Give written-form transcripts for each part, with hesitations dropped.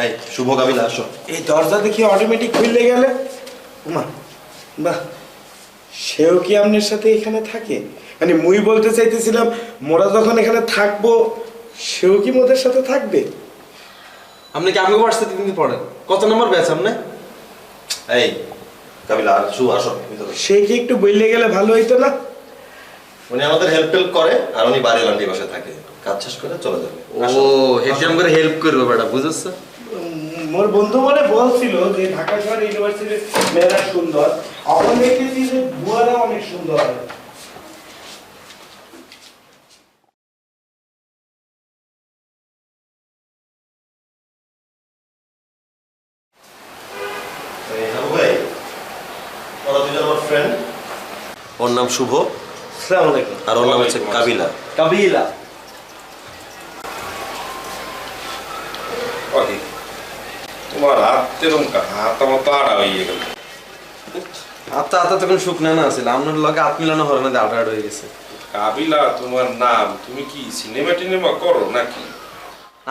এই শুভ কাবিলা আসো। এই দরজা দেখি অটোমেটিক খুলে গেলে মা বাহ, সেও কি আপনার সাথে এখানে থাকে? মানে মুই বলতে চাইতেছিলাম মোরা যখন এখানে থাকবো সেও কি মোদের সাথে থাকবে? আপনি কি আমাকে হোয়াটসঅ্যাপে কিন্তু পড়েন? কত নম্বর ব্যাচ আপনি? এই কাবিলা আর শুভ আসো ভিতরে। সে কি একটু বললে গেলে ভালো হইতো না? উনি আমাদের হেল্প করে আর উনি বাড়ির আন্টি বাসায় থাকে, কাজ শেষ করে চলে যাবে। ও হেডজাম করে হেল্প করবে বেটা, বুঝছছ? মোর বন্ধু মনে বলছিল যে ঢাকা শহর ইউনিভার্সিটির মেয়েরা সুন্দর, এখন দেখতেছি যে বুয়ারা অনেক সুন্দর। ওর নাম শুভ আসসালামু আলাইকুম। আর ওর নাম হচ্ছে কাবিলা। কাবিলা। তোমার হাত এরকম হাত আমার তো আড়া হয়ে গেল। আত্মা আত্মা তখন শুকনা না আছিল, আপনার লগে আত মিলানো হরে না, আড়া আড় হয়ে গেছে। কাবিলা তোমার নাম, তুমি কি সিনেমা টিনেমা করো নাকি?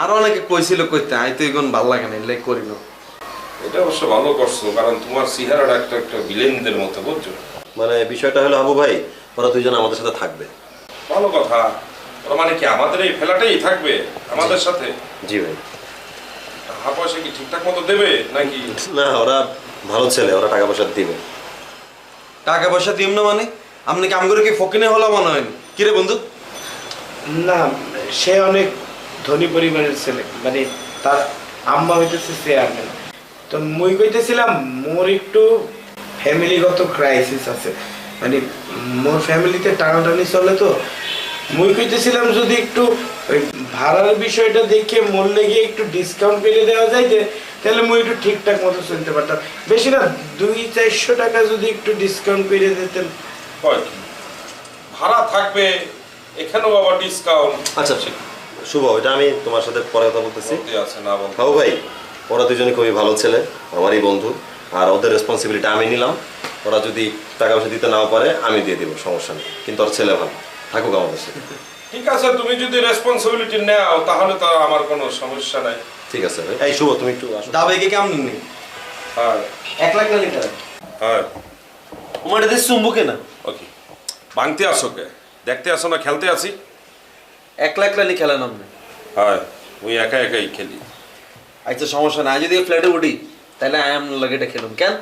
আরো অনেকে কইছিল কইতে, আই তো এখন ভাল লাগে না, এলাই করি না। এটা অবশ্য ভালো করছো, কারণ তোমার চেহারাটা একটা একটা ভিলেনদের মতো, বুঝছো? মানে বিষয়টা হলো আবু ভাই, ওরা দুইজন আমাদের সাথে থাকবে। ভালো কথা। ওরা মানে কি আমাদের এই ফেলাটাই থাকবে আমাদের সাথে? জি ভাই। টাকা পয়সা কি ঠিকঠাক মতো দেবে নাকি? না, ওরা ভালো ছেলে, ওরা টাকা পয়সা দিবে। টাকা পয়সা দিম না মানে? আপনি কাম করে কি ফকিনে হলো মনে হয়? কিরে বন্ধু? না, সে অনেক ধনী পরিবারের ছেলে, মানে তার আম্মা হইতেছে চেয়ারম্যান। তো মুই কইতেছিলাম মোর একটু ফ্যামিলিগত ক্রাইসিস আছে, মানে মোর ফ্যামিলিতে টানাটানি চলে। তো মুই কইতেছিলাম যদি একটু ওই ভাড়ার বিষয়টা দেখে মোর লেগে একটু ডিসকাউন্ট করে দেওয়া যায় যে, তাহলে মুই একটু ঠিকঠাক মতো চলতে পারতাম। বেশি না, 200-400 টাকা যদি একটু ডিসকাউন্ট করে দিতেন। হয় কি ভাড়া থাকবে, এখানেও আবার ডিসকাউন্ট? আচ্ছা শুভ, এটা আমি তোমার সাথে পরে কথা বলতেছি। আছে না বল? বাবু ভাই, ওরা দুজনে খুবই ভালো ছেলে, আমারই বন্ধু, আর ওদের রেসপন্সিবিলিটি আমি নিলাম। ওরা যদি টাকা পয়সা দিতে নাও পারে আমি দিয়ে দিব, সমস্যা নেই। কিন্তু ওর ছেলে ভালো, থাকুক আমাদের সাথে। ঠিক আছে, তুমি যদি রেসপন্সিবিলিটি নাও তাহলে তো আমার কোনো সমস্যা নাই। ঠিক আছে ভাই। এই শুভ, তুমি একটু আসো। দাবাই কে কেমন নেই? হ্যাঁ 1 লাখ না নিতে? হ্যাঁ। তোমার এতে চুম্বুকে না? ওকে, ভাঙতে আসো কে? দেখতে আসো না, খেলতে আসি? 1 লাখ লালি খেলেন আপনি? হ্যাঁ, ওই একা একাই খেলি। আচ্ছা সমস্যা নাই, যদি ফ্ল্যাটে উঠি তাহলে আমি আপনার লগে এটা খেলুম। কেন?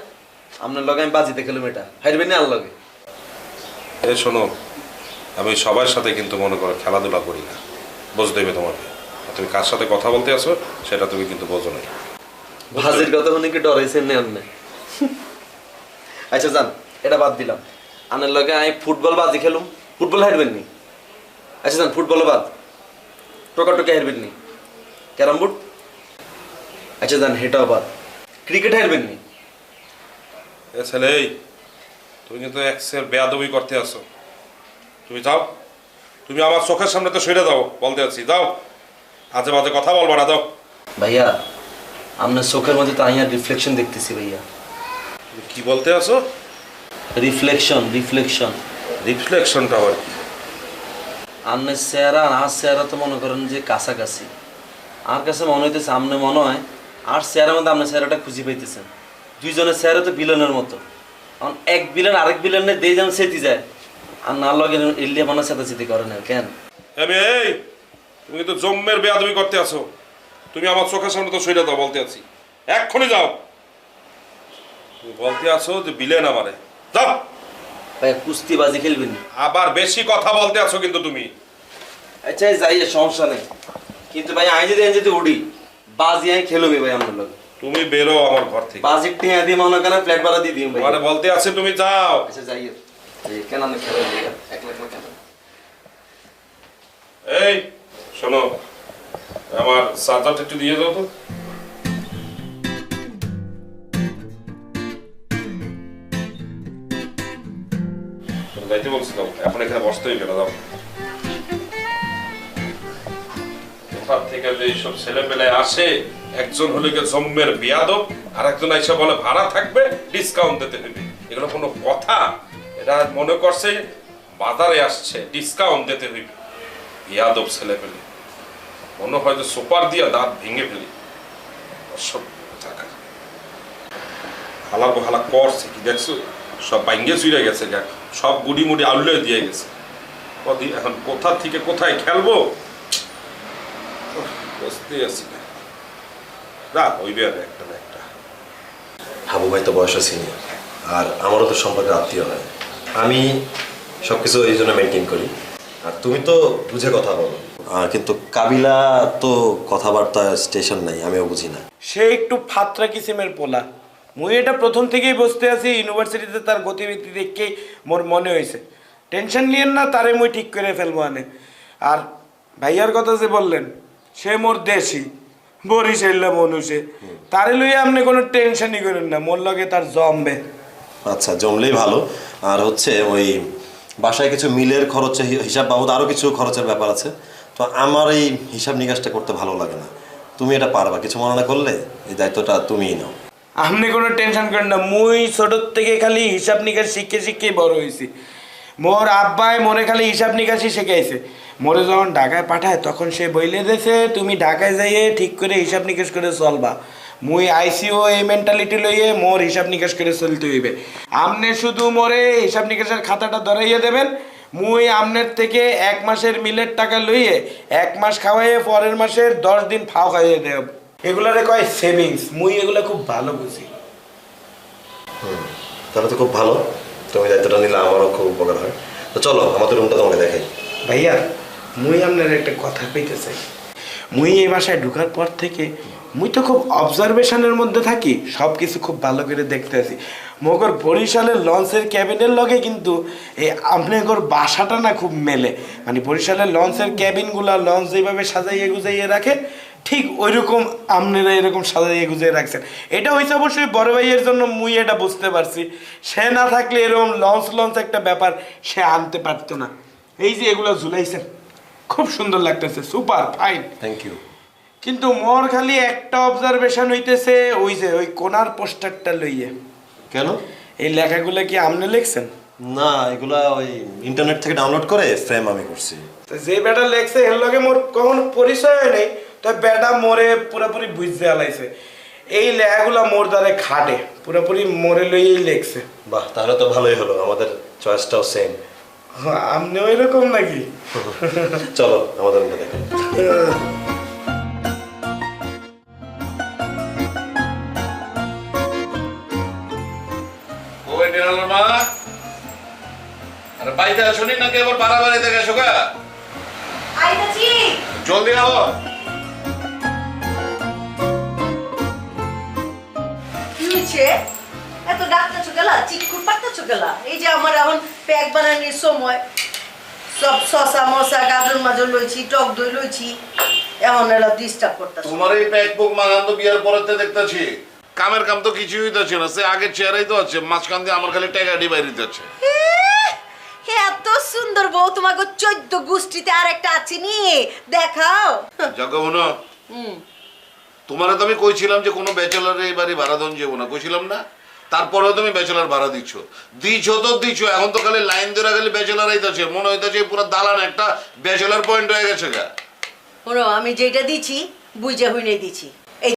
আপনার লগে আমি বাজিতে খেলুম, এটা হারবেন না আর লগে। এ শোনো, আমি সবার সাথে কিন্তু মনে করো খেলাধুলা করি না, বুঝতে হবে তোমাকে। তুমি কার সাথে কথা বলতে আসো সেটা তুমি কিন্তু বোঝো না। বাজির কথা শুনে কি ডরাইছেন না আপনি? আচ্ছা যান, এটা বাদ দিলাম। আপনার লগে আমি ফুটবল বাজি খেলুম, ফুটবল হারবেন নি? আচ্ছা যান, ফুটবল বাদ, টোকাটোকে হারবেন নি? Carrom board? আচ্ছা যান, হেটাও বাদ, ক্রিকেট হারবেন নি? এ ছেলে, তুমি কিন্তু এক্সের বেয়াদবি করতে আসো। তুমি যাও, তুমি আমার চোখের সামনে তো সরে যাও, বলতে আছি যাও, আজে বাজে কথা বলবা না, যাও। ভাইয়া আপনার চোখের মধ্যে তো আইয়ার রিফ্লেকশন দেখতেছি ভাইয়া। তুমি কি বলতে আসো? Reflection reflection. রিফ্লেকশনটা আবার কি? আপনার চেহারা আর আমার চেহারা তো মনে করেন যে কাছাকাছি। আমার কাছে মনে হইতেছে আপনি মনে হয় আর চেহারার মধ্যে আপনার চেহারাটা খুঁজে পাইতেছেন। দুইজনের চেহারা তো বিলনের মতো, কারণ এক বিলেন আরেক বিলনে দিয়ে যেন সেটি যায়, আর না লগে ইলিয়া মনে চেতাচেতি করে না কেন? এই তুমি কিন্তু জম্মের বেয়াদবি করতে আসো। তুমি আমার চোখের সামনে তো সরে যাও, বলতে আছি, এক্ষুনি যাও। তুমি বলতে আসো যে বিলেন আমারে, যাও। ভাই কুস্তি বাজি খেলবেন? আবার বেশি কথা বলতে আছো কিন্তু তুমি। আচ্ছা যাই, সমস্যা নেই, কিন্তু ভাই আমি যদি উঠি বাজি আমি খেলবি ভাই আপনার লগে। তুমি বেরো আমার ঘর থেকে। বাজেট টিয়া দিয়ে মনে করেন ফ্ল্যাট ভাড়া দিয়ে দিই ভাই। মানে বলতে আছে তুমি যাও। আচ্ছা যাই, কেন না খেলো 1 লাখ কেন? এই শোনো, আমার চার্জারটা একটু দিয়ে দাও তো। যাইতে বলছিলাম, এখন এখানে বসতে হইবে না, যাও। কোথা থেকে যে এইসব ছেলে পেলে আসে, একজন হলে গিয়ে জম্মের বেয়াদব, আর একজন এসে বলে ভাড়া থাকবে, ডিসকাউন্ট দিতে হবে। এগুলো কোনো কথা? এটা মনে করছে বাজারে আসছে, ডিসকাউন্ট দিতে হইবে। বেয়াদব ছেলে পেলে, মনে হয় যে সুপার দিয়া দাঁত ভেঙে ফেলি। সব টাকা হালার হালা করছে কি দেখছো, সব ভাঙ্গে চুরে গেছে গা, সব গুড়ি মুড়ি আলুলে দিয়ে গেছে। কদি এখন কোথা থেকে কোথায় খেলবো বুঝতে আছি না। রাত হইবে আর একটা না একটা। হাবু ভাই তো বয়স সিনিয়র, আর আমারও তো সম্পর্কে আত্মীয় হয়, আমি সবকিছু এই জন্য মেনটেন করি। আর তুমি তো বুঝে কথা বলো, কিন্তু কাবিলা তো কথাবার্তা স্টেশন নাই, আমিও বুঝি না। সে একটু ফাত্রা কিসিমের পোলা। মুই এটা প্রথম থেকেই বসতে আছি, ইউনিভার্সিটিতে তার গতিবিধি দেখেই মোর মনে হয়েছে। টেনশন নিয়েন না, তারে মুই ঠিক করে ফেলবো আনে। আর ভাইয়ার কথা যে বললেন, সে মোর দেশি বরিশাল্লা মনুষে, তারে লইয়া আপনি কোনো টেনশনই করেন না, মোর লগে তার জমবে। আচ্ছা, জমলেই ভালো। আর হচ্ছে ওই বাসায় কিছু মিলের খরচে হিসাব বাবদ আরও কিছু খরচের ব্যাপার আছে, তো আমার এই হিসাব নিকাশটা করতে ভালো লাগে না। তুমি এটা পারবা, কিছু মনে না করলে এই দায়িত্বটা তুমিই নাও। আপনি কোনো টেনশন করেন না, মুই ছোটোর থেকে খালি হিসাব নিকাশ শিখে শিখেই বড় হয়েছি। মোর আব্বাই মোরে খালি হিসাব নিকাশই শেখাইছে। মোরে যখন ঢাকায় পাঠায় তখন সে বইলে দিয়েছে, তুমি ঢাকায় যাইয়ে ঠিক করে হিসাব নিকাশ করে চলবা। মুই আইসিও এই মেন্টালিটি লইয়ে মোর হিসাব নিকাশ করে চলতে হইবে। আপনি শুধু মোরে হিসাব নিকাশের খাতাটা ধরাইয়ে দেবেন, মুই আমনের থেকে 1 মাসের মিলের টাকা লইয়ে 1 মাস খাওয়াইয়ে পরের মাসের 10 দিন ফাও খাইয়ে দেব। এগুলারে কয় সেভিংস, মুই এগুলা খুব ভালো বুঝি। তাহলে তো খুব ভালো, তুমি দায়িত্বটা নিলে আমারও খুব উপকার হয়। তো চলো আমাদের রুমটা তোমাকে দেখাই। ভাইয়া, মুই আপনার একটা কথা কইতে চাই। মুই এই বাসায় ঢুকার পর থেকে মুই তো খুব অবজারভেশনের মধ্যে থাকি, সব কিছু খুব ভালো করে দেখতে আছি। মগর বরিশালের লঞ্চের ক্যাবিনের লগে কিন্তু এই আপনার বাসাটা না খুব মেলে। মানে বরিশালের লঞ্চের ক্যাবিনগুলা লঞ্চ যেভাবে সাজাইয়ে গুজাইয়ে রাখে, ঠিক ওইরকম আপনারা এরকম সাজাইয়ে গুজিয়ে রাখছেন। এটা হয়েছে অবশ্যই বড় ভাইয়ের জন্য, মুই এটা বুঝতে পারছি। সে না থাকলে এরকম লঞ্চ একটা ব্যাপার সে আনতে পারতো না। এই যে এগুলো ঝুলাইছেন, খুব সুন্দর লাগতেছে, সুপার ফাইন। Thank you. কিন্তু মোর খালি একটা অবজারভেশন হইতেছে, ওই যে ওই কোনার পোস্টারটা লইয়ে। কেন? এই লেখাগুলো কি আপনি লিখছেন? না, এগুলা ওই ইন্টারনেট থেকে ডাউনলোড করে ফ্রেম আমি করছি। তো যে বেটা লেখছে এর লগে মোর কখনো পরিচয় নেই, তো বেটা মোরে পুরোপুরি বুঝতে আলাইছে। এই লেখাগুলা মোর দ্বারে খাটে, পুরোপুরি মোরে লইয়েই লেখছে। বাহ, তাহলে তো ভালোই হলো, আমাদের চয়েসটাও সেম। আপনিও এরকম নাকি? চলো আমাদের রুমটা দেখাই। ওই নিরালার মা, আরে বাইতে আসুনি নাকি আবার বাড়াবাড়ি থেকে এসো গা? আইতাছি। জলদি আও। কি হয়েছে? এত ডাকতেছো গেলা, চিকুর পাঠতেছো গেলা? এই যে আমার এখন প্যাক বানানোর সময়, সব শসা মশা গাজর মাজর লইছি, টক দই লইছি, এখন এলা ডিস্টার্ব করতেছো। তোমার এই প্যাক বুক মাগান তো বিয়ার পরেতে দেখতেছি। কামের কাম তো কিছুই হইতাছে না, সে আগে চেয়ারেই তো আছে, মাঝখান দিয়ে আমার খালি টাকা বাইরে যাচ্ছে। এত সুন্দর বউ তোমাকে 14 গোষ্ঠীতে আর একটা আছে নি, দেখাও। জাগো না, তোমারে তো আমি কইছিলাম যে কোনো ব্যাচেলার এই বাড়ি ভাড়া দন যাবো না, কইছিলাম না? তারপরেও তুমি ব্যাচেলার ভাড়া দিচ্ছ তো দিচ্ছ, এখন তো খালি লাইন ধরে গেলে ব্যাচেলার আইতাছে, মনে হইতাছে পুরো দালান একটা ব্যাচেলার পয়েন্ট হয়ে গেছে গা। শোনো, আমি যেটা দিছি বুঝা হইনে দিছি।